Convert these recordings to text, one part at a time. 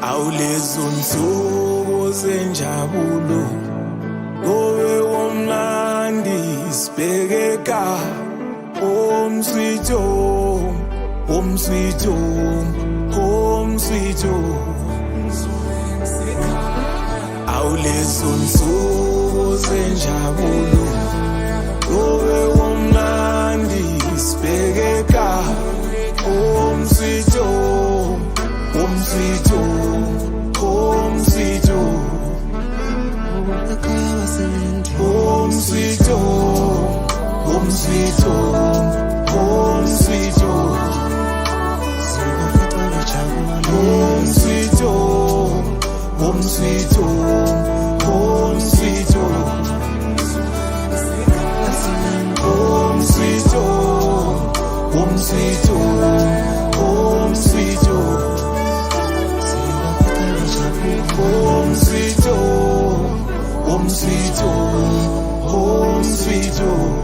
Awulezo nsuku zenjabulo Gowe womnandi sibhekeka Home sweet home, home sweet home, home sweet home. Awulezo nsuku zenjabulo Gowe womnandi sibhekeka Home sweet home, home sweet home, home sweet home. Home sweet home, home sweet home, home sweet home. Home sweet home, home sweet home, home sweet home. Home sweet home, home sweet home, home sweet home. Home sweet home, home sweet home, home sweet home.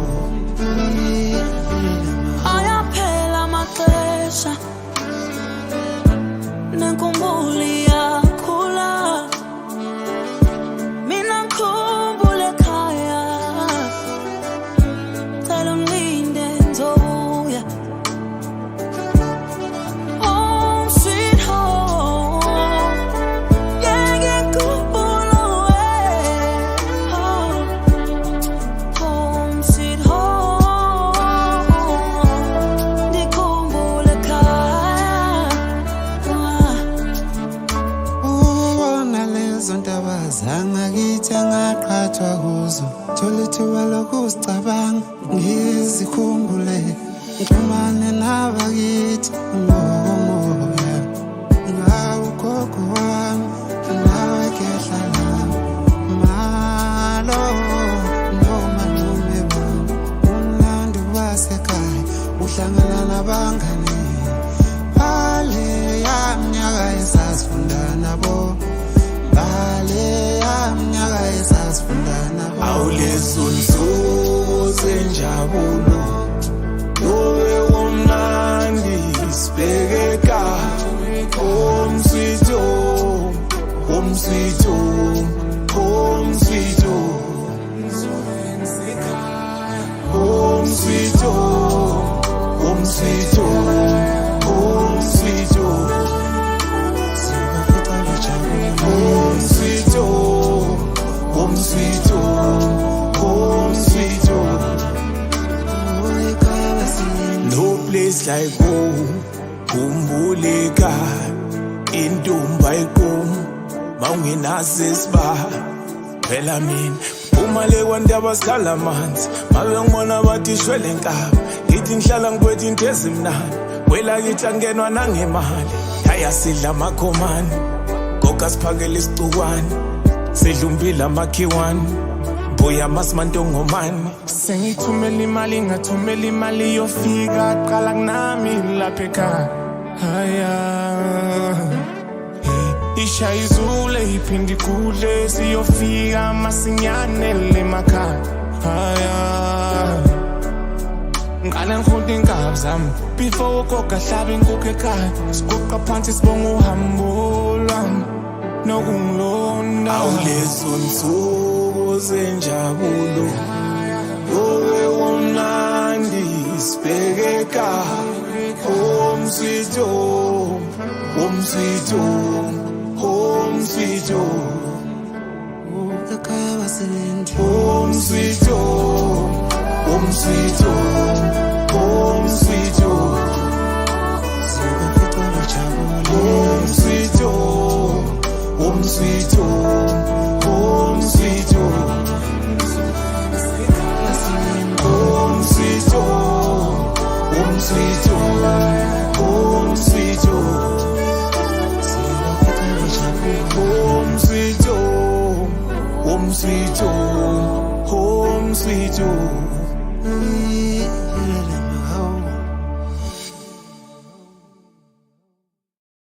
Ayaphela amaxesha nenkumbuli yakhula mina ngikhumbule ekhaya cela ungilinde ngizobuya home sweet home ngeke ngikhumbule home sweet home ndikhumbule ekhaya Ubona lezo ndaba zangakithi angaqhathwa kuzo thola ithuba lokusicabanga ngizikhumbule ngixhumane nabakithi ngomoya ngawe ugogo wami nawe kehla lami malo nomalume bami umnandi wasekhaya uhlangana nabangani Baleya mnyaka esasifunda nabo Baleya mnyaka esasifunda nabo Awulezo nsuku zenjabulo Gowe womnandi sibhekeka Home sweet home, home sweet home, home sweet home. Home sweet home, home sweet home, home sweet home. Home sweet home, home sweet home, home sweet home. No place like home, kumbuleka intumba iqom mawunginasisiba phela mina umale kwandaba sikhala amanzi mabe ngibona bathi shwele nkaba ngithi ngihlala ngikwethe into ezimnandi wela kithi angenwa nangemali ayasidla amakhomani goga siphakele isicukwane sidla umbila amakhiwane buya masimantongomani sengithumela imali ngathumela imali yofika qala kunami lapha ekhaya haya ishayizule iphindi kudle siyofika masinyane lemakhaya haya ngale ngikhunta inkaba zami before ugoga hlaba inkukhu ekhaya siguqa phansi sibonga uhambo lwami nokungilonda Awulezo nsuku zenjabulo Gowe womnandi sibhekeka Home sweet home, home sweet home, home sweet home. ekhaya basendi Home sweet home, home sweet home, home sweet home. sibafika bajabule Home sweet home, home sweet home, home sweet home. Home sweet home, home sweet home, home sweet home. sibafika bajabule Home sweet home, home sweet home, home sweet home.